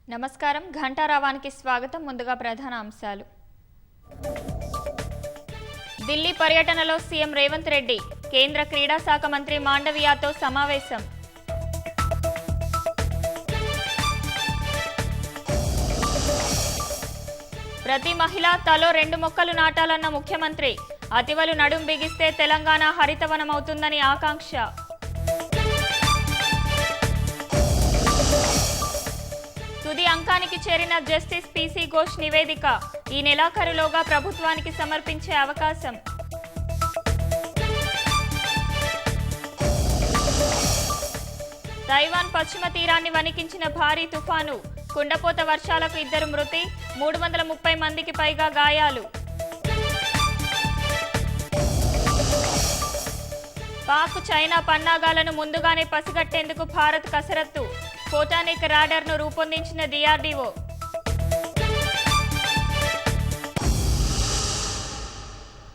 నమస్కారం ఘంటారావానికి స్వాగతం. ముందుగా ప్రధాన అంశాలు. ఢిల్లీ పర్యటనలో సీఎం రేవంత్ రెడ్డి, కేంద్ర క్రీడా శాఖ మంత్రి మాండవియాతో సమావేశం. ప్రతి మహిళ తలో 2 మొక్కలు నాటాలన్న ముఖ్యమంత్రి, అతివలు నడుం బిగిస్తే తెలంగాణ హరితవనమవుతుందని ఆకాంక్ష. తుది అంకానికి చేరిన జస్టిస్ పీసీ ఘోష్ నివేదిక ఈ నెలాఖరులోగా ప్రభుత్వానికి సమర్పించే అవకాశం. తైవాన్ పశ్చిమ తీరాన్ని వణికించిన భారీ తుఫాను, కుండపోత వర్షాలకు 2 మృతి, 330 మందికి పైగా గాయాలు. పాక్ చైనా పన్నాగాలను ముందుగానే పసిగట్టేందుకు భారత్ కసరత్తు, ఫోటానిక్ రాడార్ను రూపొందించిన DRDO.